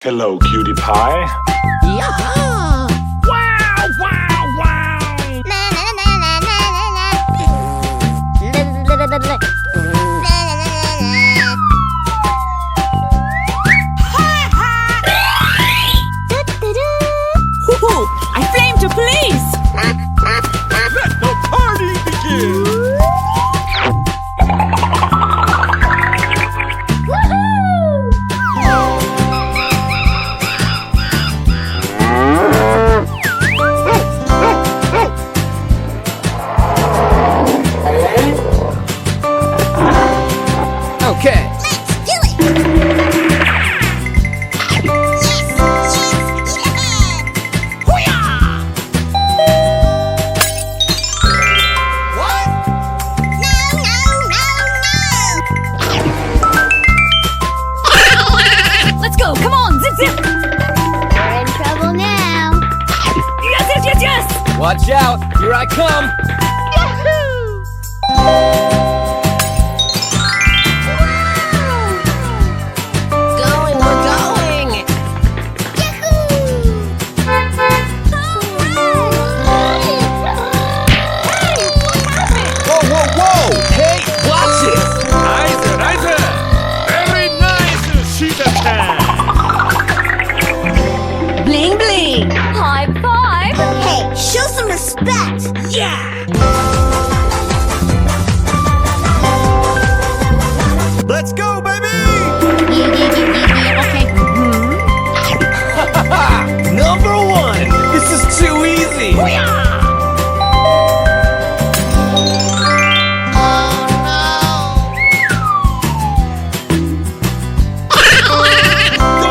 Hello, cutie pie. Yeah! Wow, wow, wow! Woohoo! I flamed your police! Let the party begin! Okay. Let's go! Come on! Zip zip! We're in trouble now. Yes, yes, yes, yes! Watch out! Here I come! Going, we're going. Whoa, whoa, whoa! Hey, watch it! Nice, nice! Very nice, Sheeta-chan! Bling bling! High five. Hey, show some respect. Yeah! Let's go, baby! Okay. Number one! This is too easy! Go,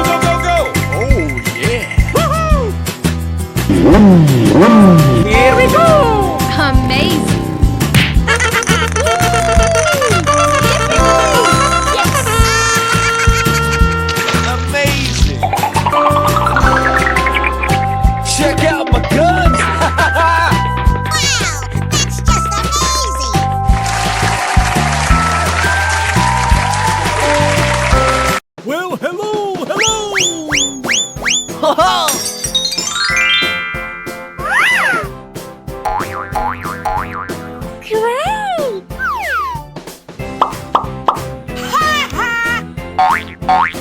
go, go, go! Oh, yeah! Here we go! Amazing. Amazing! Check out my guns! Wow, that's just amazing. Well, hello, hello! Ho-ho!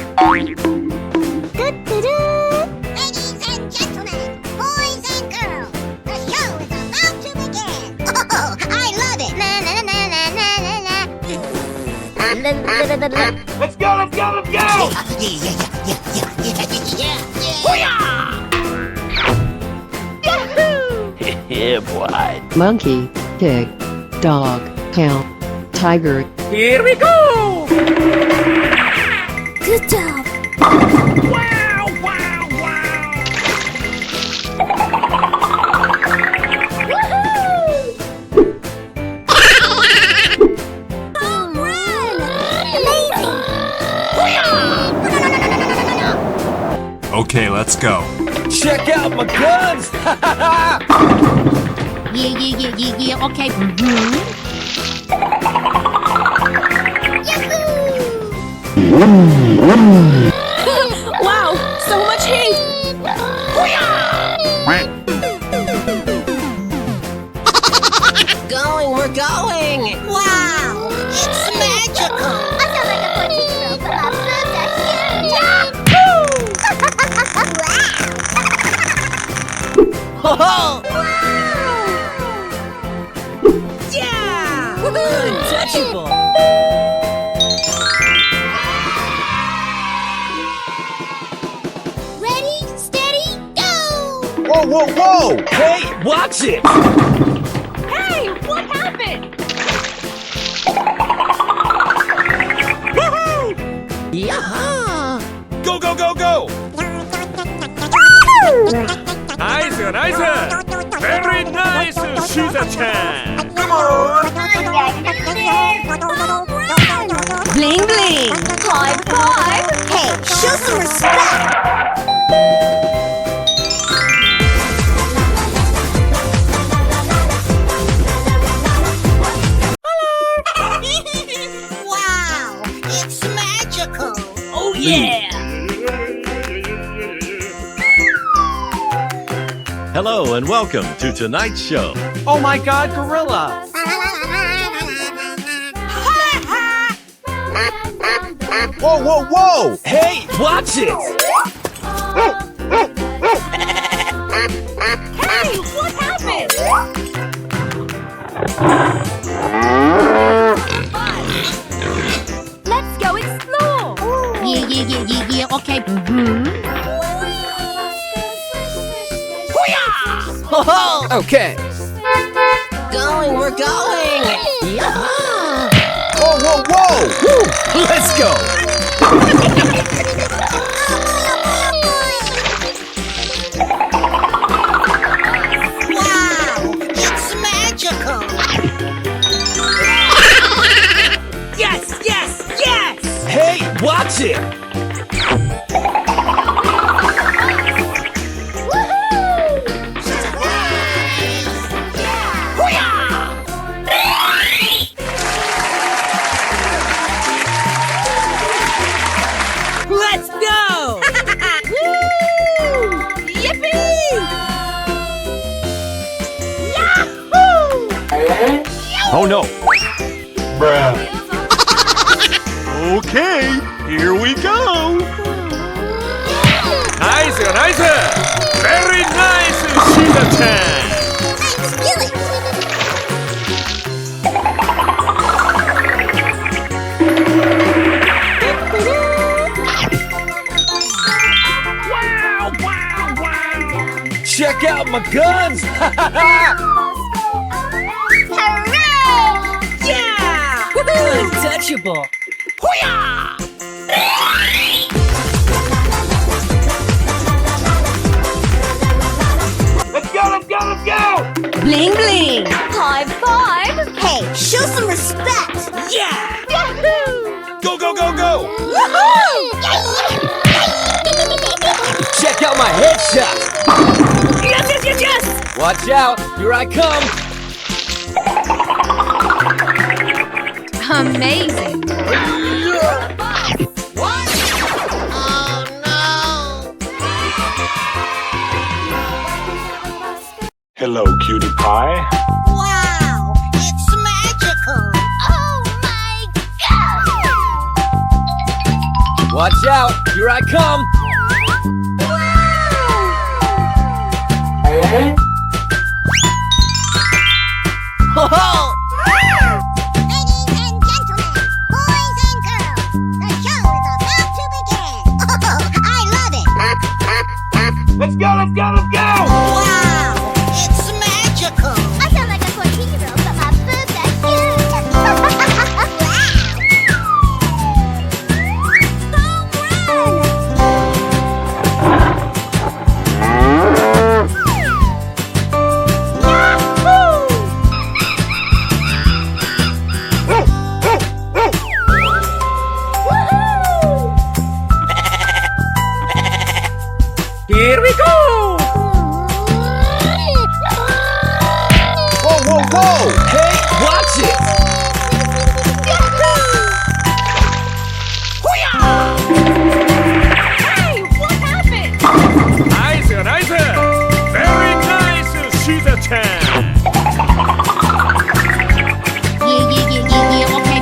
Great. Ladies and gentlemen, boys and girls, the show is about to begin. Oh, I love it. Let's go, let's go, let's go! Yeah, boy. Monkey, pig, dog, cow, tiger. Here we go! Good job. Wow, wow, wow! Home run! Amazing! Okay, let's go. Check out my guns! Yeah, okay. Wow! So much heat! Going, we're going! Wow! It's magical! I feel like a punching girl, but my boobs are huge! Ho-ho! Wow! Yeah! Untouchable! Ready, steady, go! Whoa, whoa, whoa! Hey, watch it! Hey, what happened? Woohoo! Yeah! Go, go, go, go! Nice, nice! Very nice, Sheeta-chan! Come on! Bling bling! High five! Hey, show some respect! Wow! It's magical! Oh yeah! Hello and welcome to tonight's show. Oh my god, gorilla! Whoa, whoa, whoa! Hey, watch it! Hey, what happened? Let's go explore. Yeah, okay. Okay. We're going! Yeah! Whoa, whoa, whoa! Woo, let's go! Wow! It's magical! Yes, yes, yes! Hey, watch it! Let's go! Yippee! Oh no! Okay, here we go! Nice! Nice! Very nice, Shiza-chan! Let's do it. Check out my guns! Hooray! Yeah! Untouchable! Let's go! Let's go! Let's go! Bling bling. High five. Hey, show some respect. Yeah! Yahoo! Go! Go! Go! Go! Woohoo! Check out my headshot! Yes, yes, yes, yes! Watch out! Here I come! Amazing. Hello, cutie pie. Wow! It's magical! Oh my god! Watch out! Here I come! Ho ho! Ladies and gentlemen, boys and girls, the show is about to begin. Oh, I love it. Let's go! Let's go! Let's go! Wow! It's magical! I sound like a 14-year-old, but my boobs are huge. Here we go! Whoa, whoa, whoa! Hey, watch it! Hey, what happened? Nice! Nice! Very nice, Shiza-chan! Yeah, okay.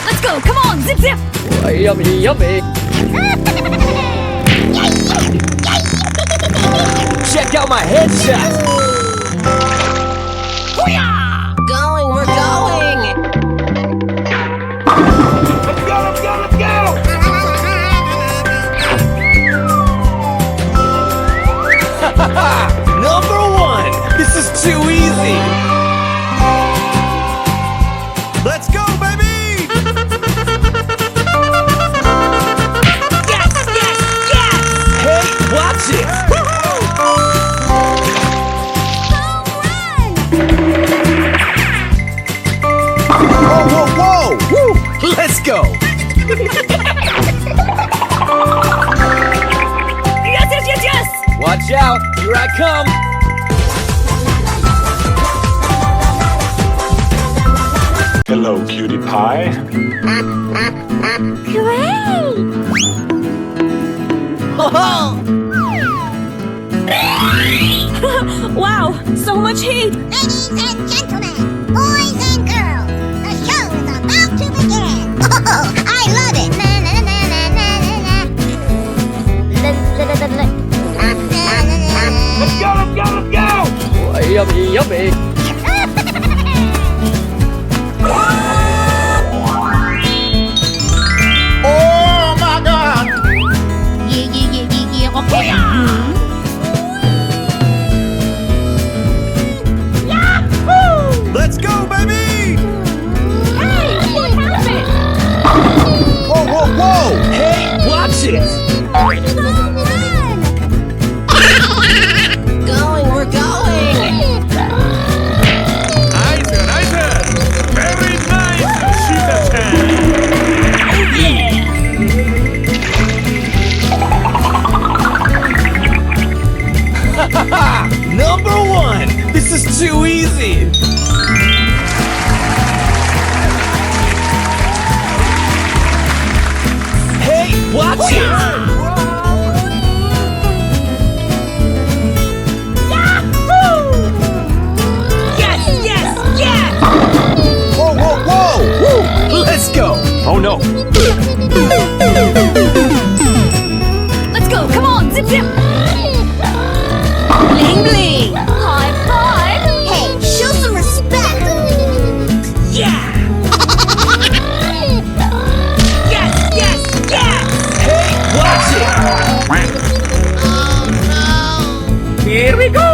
Let's go, come on, zip zip! Yummy, yummy! Check out my headshot! We're going! Let's go! Let's go! Let's go! Number one! This is too easy! Let's go, baby! Yes, yes, yes! Hey, watch it! Whoa, whoa, whoa! Woo! Let's go! Yes, yes, yes, yes! Watch out! Here I come! Hello, cutie pie. Wow, so much heat! Ladies and gentlemen, boys and girls, the show is about to begin. Oh, I love it. Na, na, na, na, na, na, na. La, la, la, la, la. Let's go, let's go, let's go! Yummy, yummy. Oh my God! Yeah, okay. Let's go, baby! Hey, what happened? Whoa, whoa, whoa! Hey, watch it. Going, we're going. Nice, nice! Very nice! Shoot that Number one. This is too easy. Hey, watch it. Yes, yes, yes! Whoa, whoa, whoa! Woo, let's go. Oh no! Let's go, come on, zip zip! Bling bling! High five! Hey, show some respect. Yeah! Yes, yes, yes! Hey, watch it. Here we go!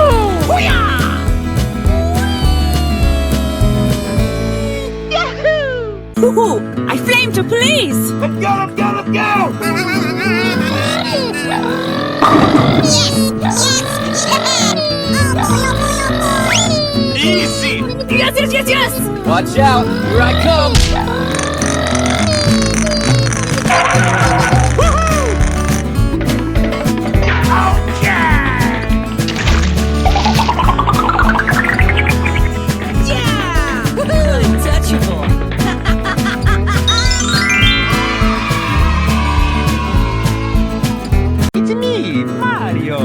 Yahoo! Hoo-hoo! I flamed to police! Let's go, let's go, let's go! Yes, yes, yeah. Oh boy, oh boy, oh boy. Easy! Yes, yes, yes, yes! Watch out. Here I come. Yeah! Untouchable! It's me, Mario!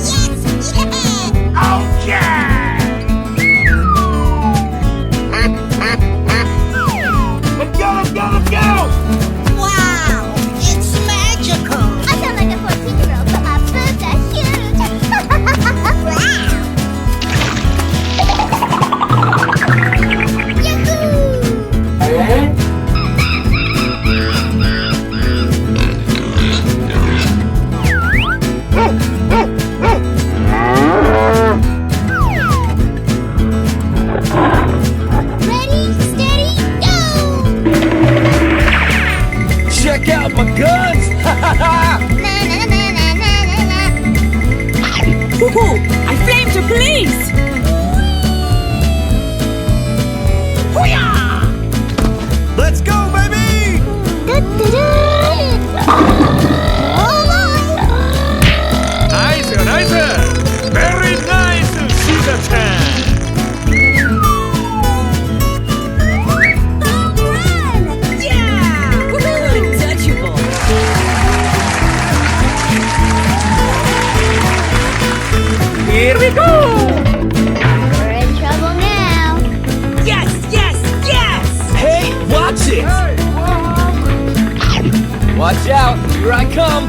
Yes, yes, yeah. Let's go, let's go, let's go! Wow, it's magical. I sound like a 14-year-old, but my boobs are huge. Wow. Yahoo! Ready, steady, go! Check out my guns. Na na na na na na na. Hoo-hoo! I flamed to police! Hoo-yah! Let's go, baby! Oh boy! Nice, nice! Very nice! Shoot that Home run! Yeah! Untouchable! Here we go. We're in trouble now. Yes, yes, yes! Hey, watch it. Watch out. Here I come.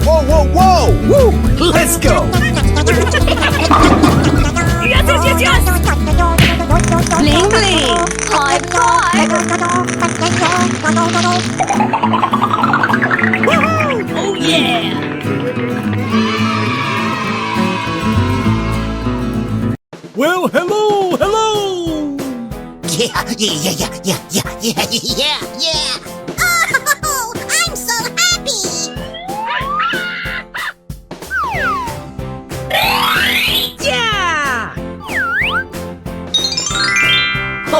Whoa, whoa, whoa! Woo, let's go. Yes, yes, yes, yes! Bling bling! High five! Oh yeah! Well, hello, hello! Yeah, yeah, yeah, yeah, yeah, yeah, yeah, yeah. Oh, I'm so happy.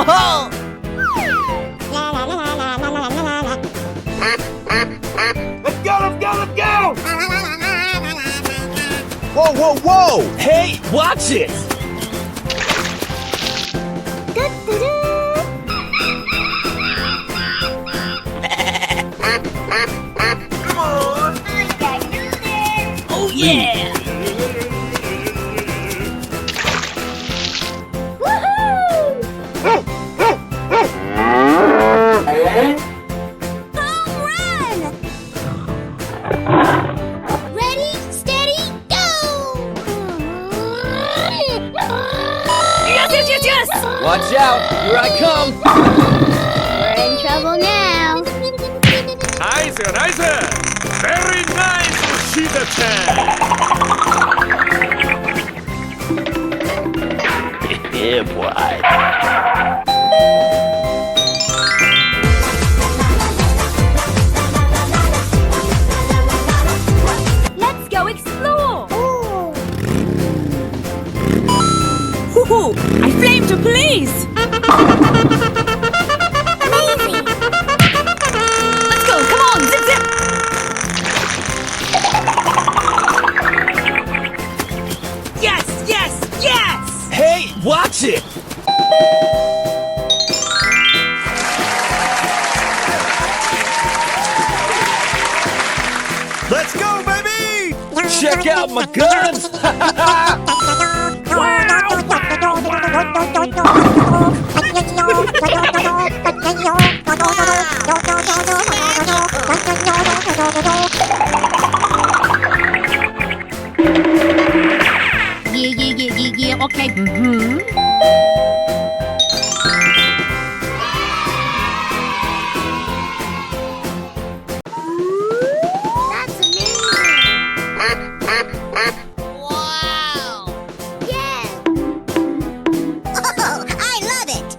Let's go, let's go, let's go! Whoa, whoa, whoa! Hey, watch it! Oh yeah! Ready, steady, go! Yes, yes, yes, yes! Watch out! Here I come! We're in trouble now. Nice, nice. Very nice, Shida-chan. Yeah, boy. Let's go explore! Hoo-hoo! I flame to police! Amazing. Let's go, come on, zip zip! Yes, yes, yes! Hey, watch it! Let's go, baby! Check out my guns! Yeah, okay. That's amazing. Wow. Yeah. Oh, I love it.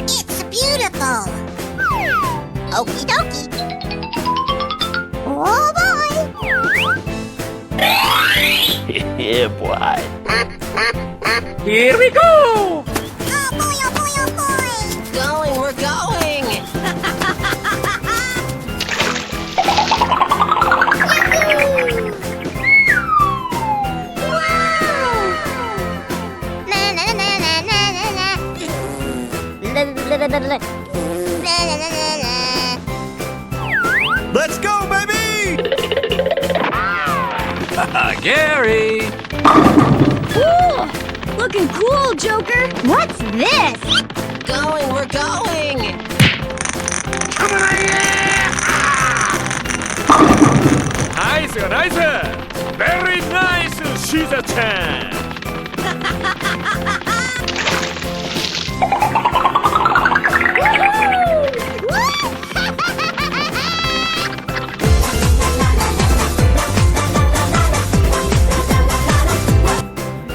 It's beautiful. Okie dokie. Oh boy. Yeah, boy. Here we go. Oh boy, oh boy, oh boy. Going, we're going. Na na na na na na na. La la la la la. Na na na na na. Let's go, baby! Gary. Cool! Looking cool, Joker! What's this? Going, we're going. Nice, nice. Very nice, Shida-chan.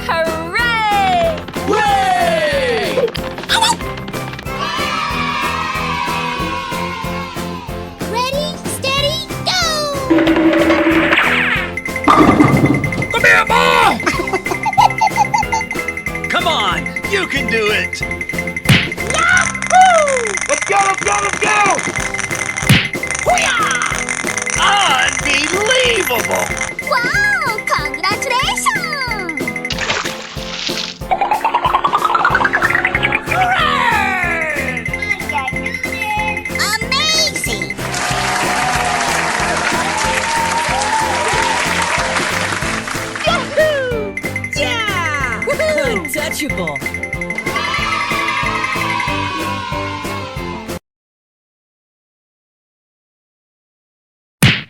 Hooray! Way! Ready, steady, go! Come here, boy! Come on, you can do it! Let's go, let's go, let's go! Unbelievable! Wow! Congratulations! Amazing! Yahoo! Yeah! Untouchable!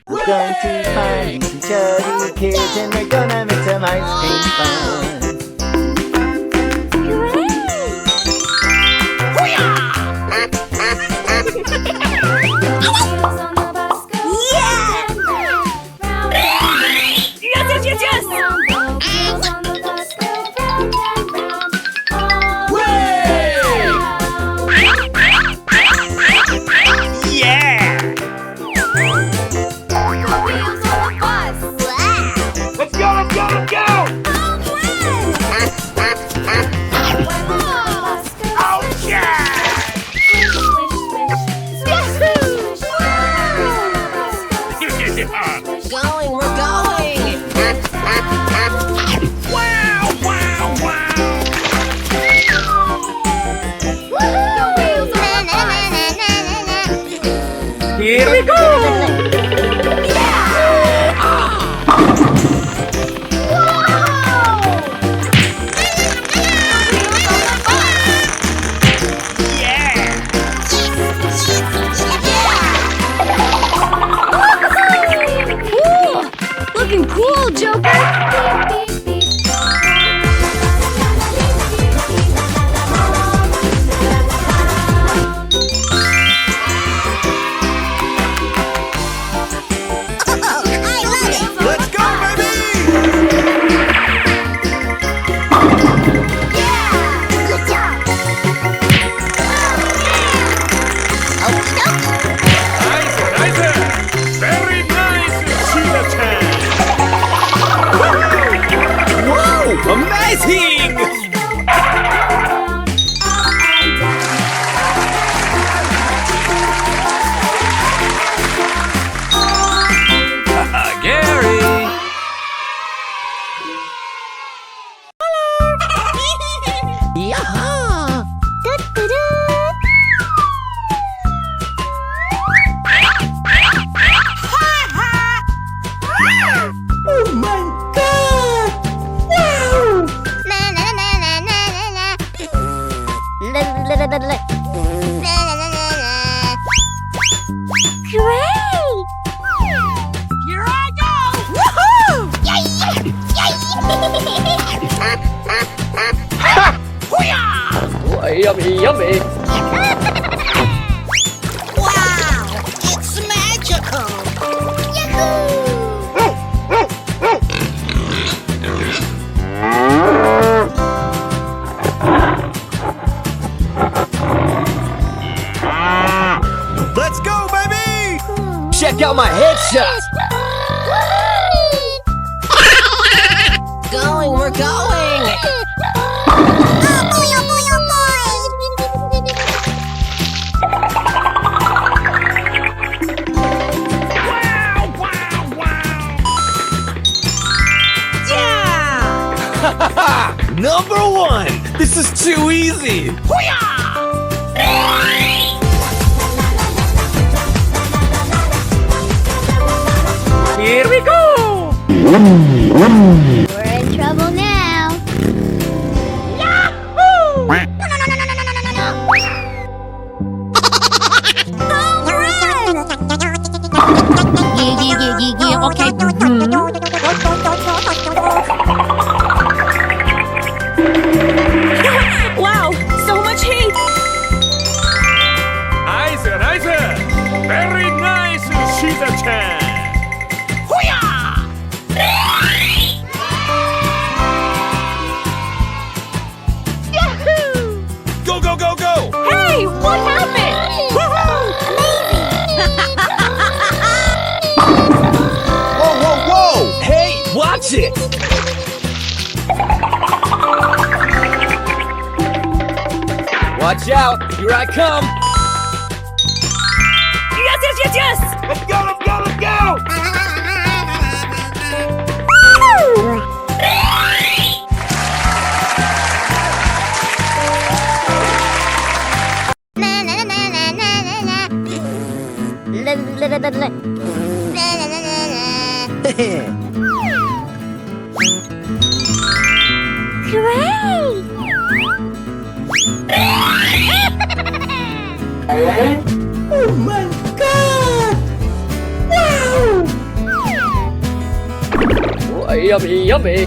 We're going to find some chubby kids and we're gonna make some ice cream fun. Yes, yes, yes, yes! Yeah! Let's go, let's go, let's go! Here we go! Looking cool, Joker! I love it! Let's go, baby! Good job! Okie dokie! Nice. Very nice, Cheetah-chan. Whoa! Amazing! Gary! Yaha! Da-da-da! Oh my god! Wow! Na na na na na na na. La la la la la. Na na na na na. Great! Here I go! Woohoo! Yay! Yay! Yummy, yummy! Wow! It's magical! Yahoo! Let's go, baby! Check out my headshot! Going, we're going! Oh boy, oh boy, oh boy! Number one! This is too easy! Here we go! We're in trouble now. Yahoo! No, no, no, no, no, no, no, no, no, no. Yeah, okay. Wow, so much heat! Nice. Very nice, Cheetah-chan. Go, go, go, go! Hey, what happened? Whoa, whoa, whoa! Hey, watch it! Watch out! Here I come! Yes! Let's go! Na na na na na na na. La la la la la. Na na na na na. Great! Oh my god! Wow! Oh, yummy, yummy!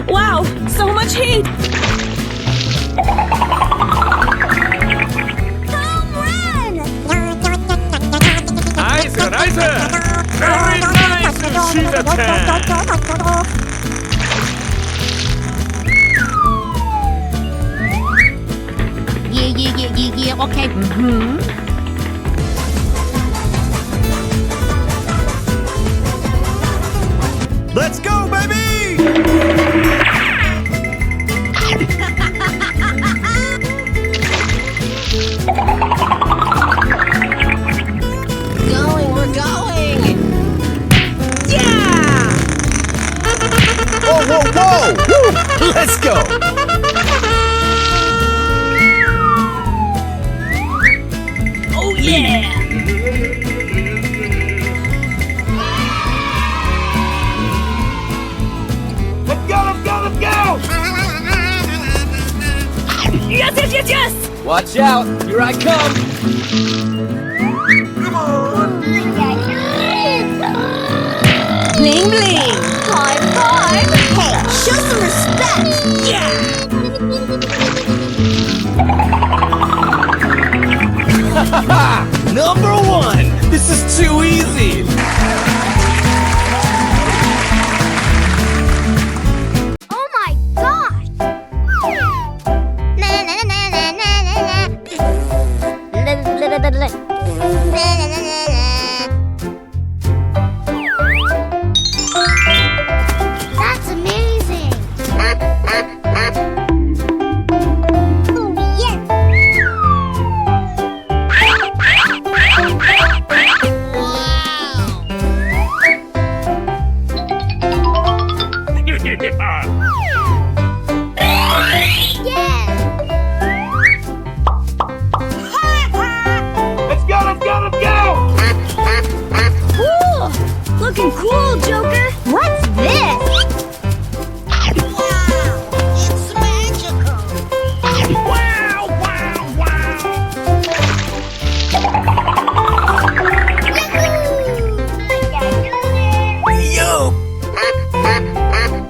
Wow, so much heat! Home run! Nice. Very nice, Cheetah-chan. Yeah, okay. go! Oh yeah! Let's go, let's go, let's go! Yes, yes, yes, yes! Watch out! Here I come! Bling bling! High five! Hey, show some respect! Yeah! Number 1! This is too easy! Oh my gosh! Na na na na na na na. La la la la la. Na na na na na. That's amazing! Oh yes! Let's go, let's go, let's go! Cool! Looking cool, Joker! What's this? Wow! It's magical! Wow, wow, wow. Yo!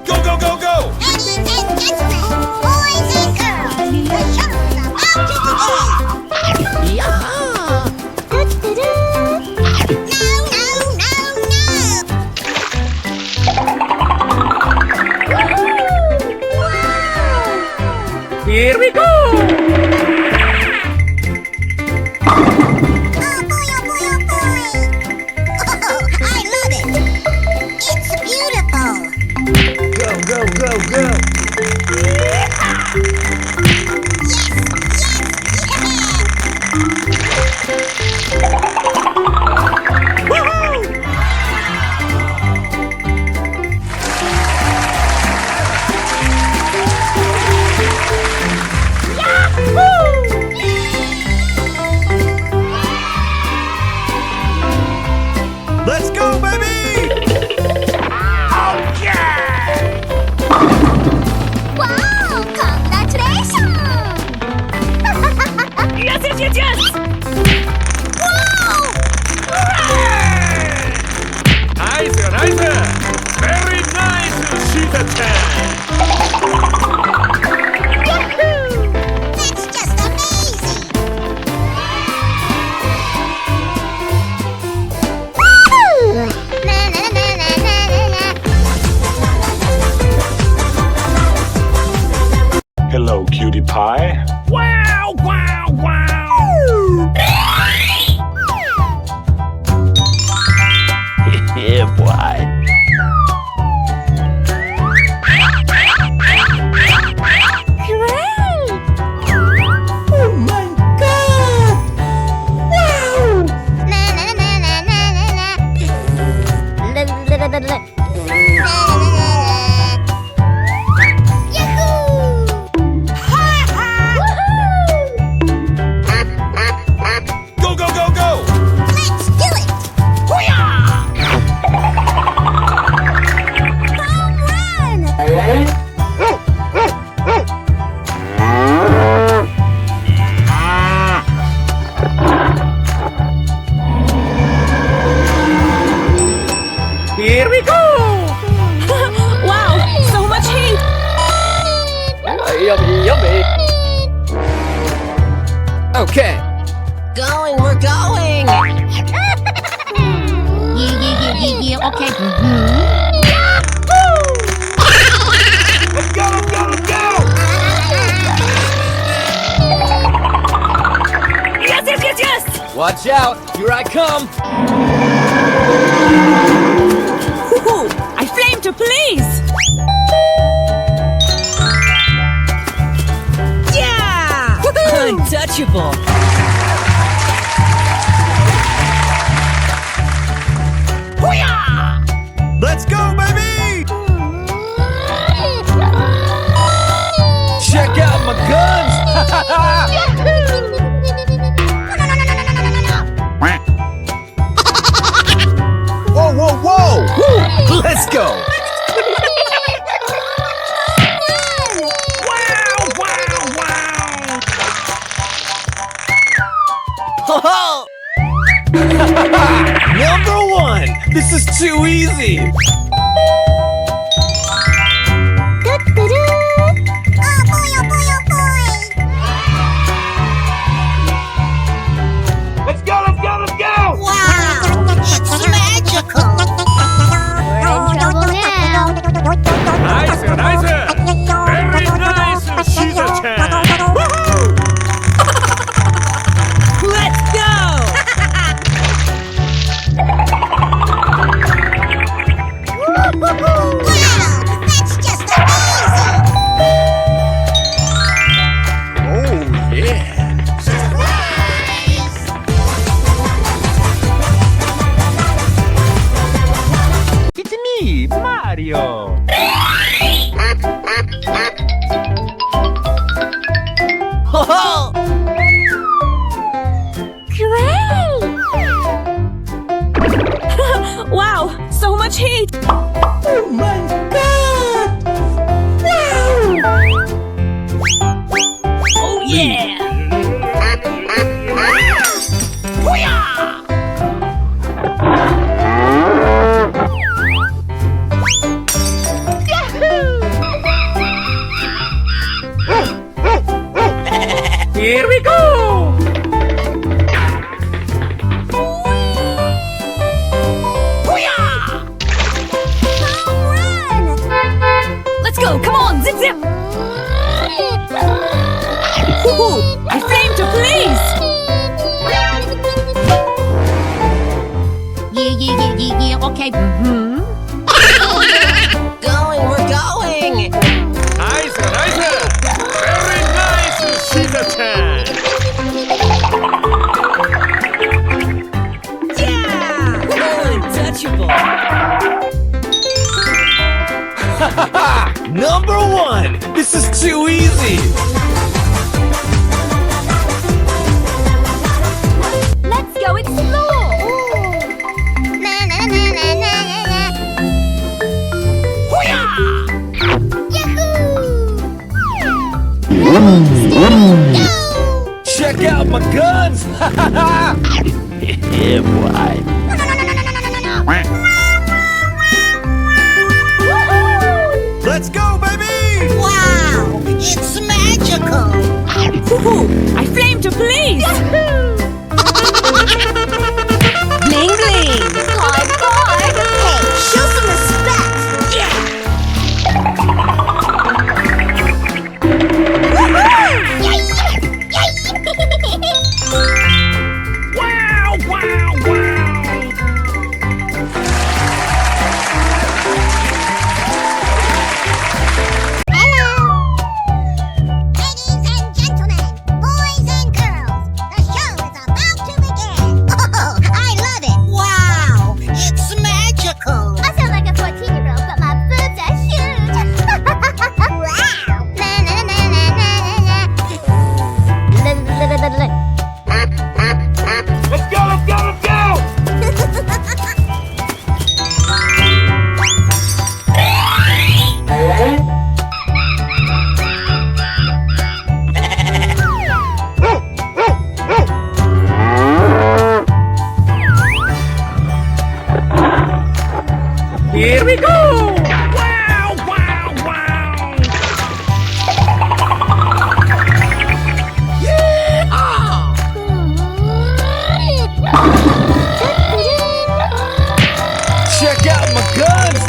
Go, go, go, go. Ladies and gentlemen, boys and girls, the show is about to begin! Da-da-da. No, no, no, no! Wow! Here we go! Oh boy, oh boy, oh boy! Oh, I love it! It's beautiful! Go, go, go, go! Yes, Let's go, baby. wow! Congratulations! Yes, yes, yes, yes! Wow! Nice, nice. Very nice, Cheetah-chan. That's just amazing! Woo! Na na na na na na na. Hello, cutie pie. Wow, wow, wow. Yeah, boy. Na na na na na na na. La la la la la. Na na na na na. Yahoo! Go, go, go, go. Let's do it! Home run! Here we go! Wow! So much heat! Yummy, yummy. Okay. Going, we're going! Yeah, okay. Let's go, let's go, let's go! Yes, yes, yes, yes! Watch out! Here I come! Woohoo! I flame to please! Yeah! Untouchable! Let's go, baby. Let's go! Ho ho! Number one! This is too easy! Oh boy, oh boy, oh boy! Let's go, let's go, let's go! Wow! It's magical! We're in trouble now. Nice, nice. Very nice, Caesar-chan. Let's go! Wow, that's just amazing! Oh, yeah. It's me, Mario. Ho ho! Great! Wow, so much heat! Oh my god! Wow! Oh yeah! Here we go. Let's go! Come on! Zip zip! Woohoo! I flame to please! Yeah, okay. Going, we're going! Nice, nice. Very nice, Caesar-chan. Yeah! Untouchable! Number one! This is too easy! Let's go explore! Na na na na na na na. Yahoo! Check out my guns! Yeah, boy. Let's go, baby! Wow! It's magical! Woohoo! I flame to please! Bling bling! High five! Hey, show some respect! Wow, wow, wow. Hello! Ladies and gentlemen, boys and girls, the show is about to begin! Oh, I love it! Wow! It's magical! I sound like a 14-year-old, but my boobs are huge! Wow! Na na na na na na na. Let's go, let's go, let's go! Here we go. Wow, wow, wow. Check out my guns!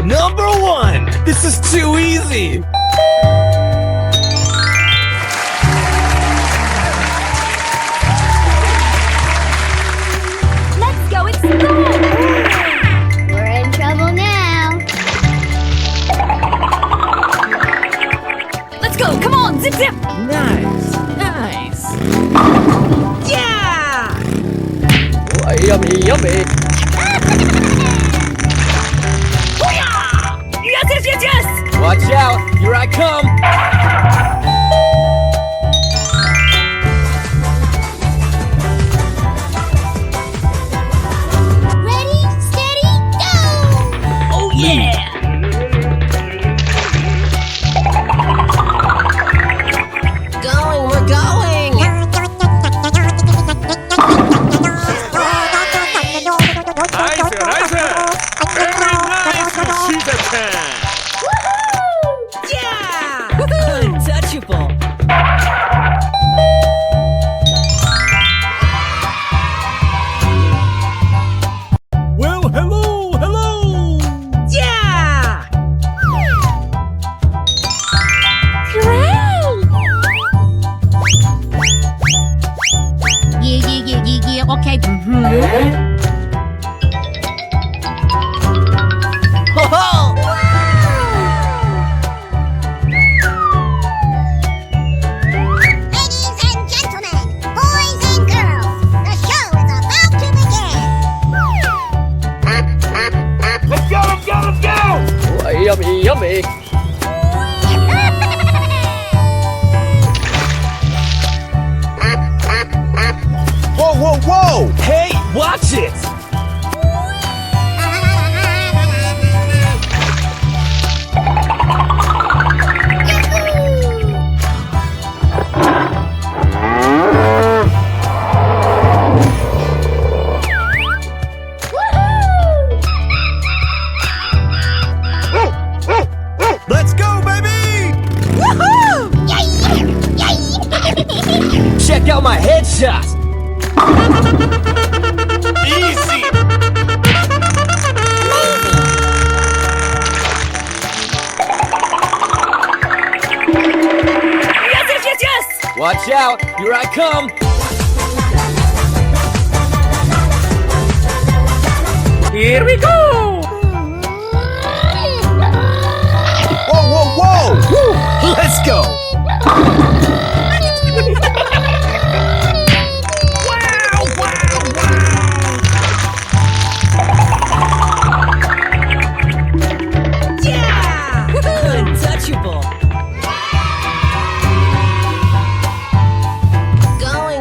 Number one! This is too easy! Let's go explore! We're in trouble now. Let's go! Come on! Zip zip! Nice, nice! Yeah! Oh, yummy, yummy! Yes, yes, yes, yes! Watch out! Here I come! Yeah, okay. Ho ho! Ladies and gentlemen, boys and girls, the show is about to begin. Let's go, let's go, let's go! Oh, yummy, yummy. Whoa, whoa, whoa! Hey, watch it! Let's go, baby! Check out my headshot! Easy. Yes! Watch out, here I come! Here we go! Whoa, whoa, whoa! Woo, let's go! Untouchable.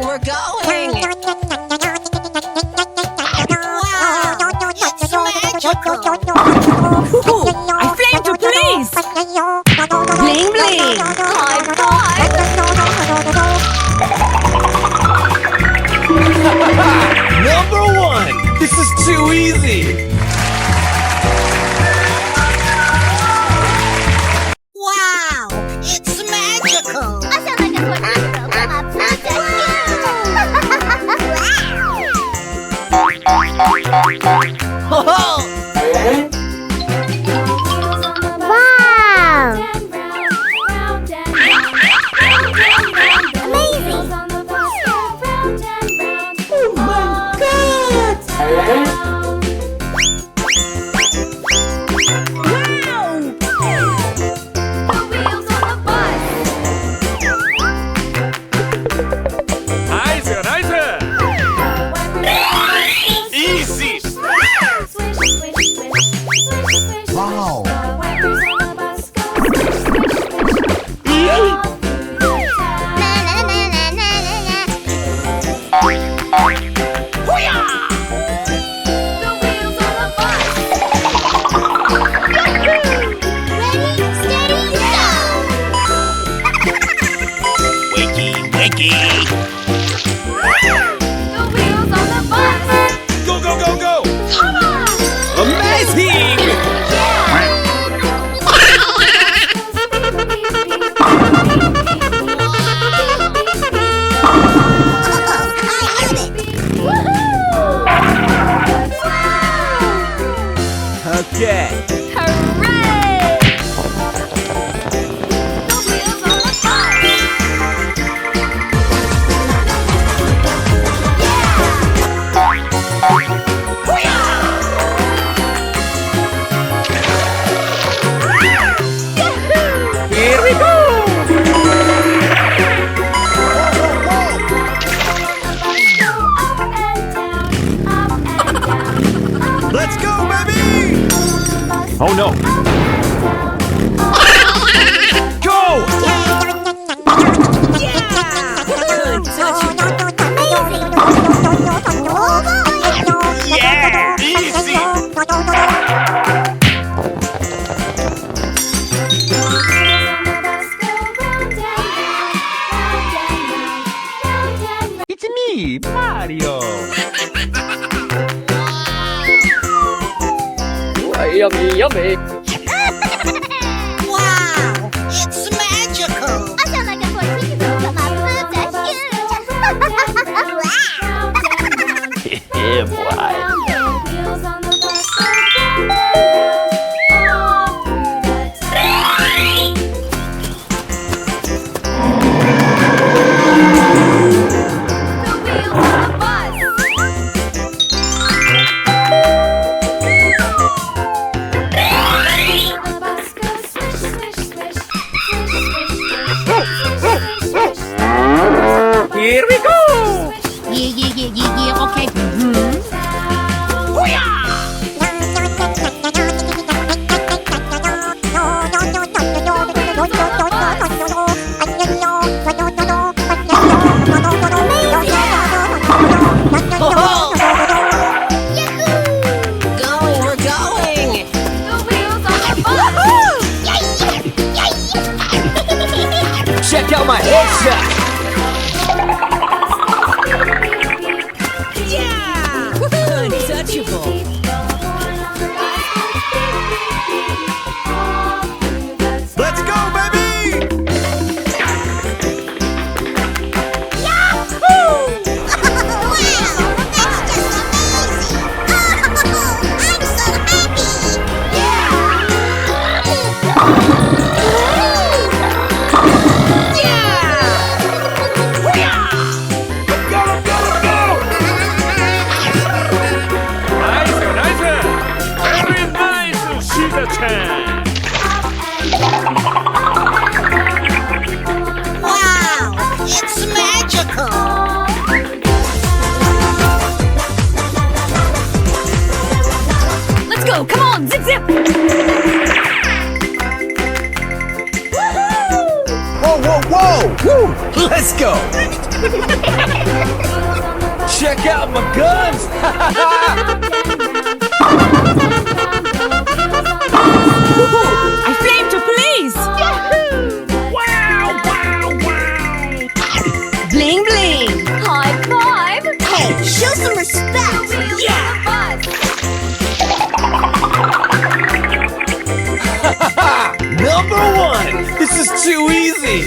We're going. Wow, it's magical. I flame to police! Bling bling! High five! Number one! This is too easy! Wow, it's magical. I sound like a tornado from a princess Ho ho! Wow! Nice, nice. Easy. Wow. Go, go, go, go. Amazing! I love it! Okay. Here we go! Let's go, baby! Oh no. Go! Yeah, easy. It's me, Mario! Oh, yummy, yummy. Wow, it's magical. I sound like a tornado from a princess Yeah, boy. Wow! yeah, okay. Going, we're going! The wheels on the bus. Check out my headshot! Untouchable. Let's go, baby! Nice, nice! Very nice, Sugar-chan! Wow, it's magical. Let's go. Come on. Zip, zip. Whoa, whoa, whoa! Woo! Let's go! Check out my guns! I flame to police. Wow, wow, wow! Bling, bling. High five. Hey, show some respect. Yeah. Number one! This is too easy!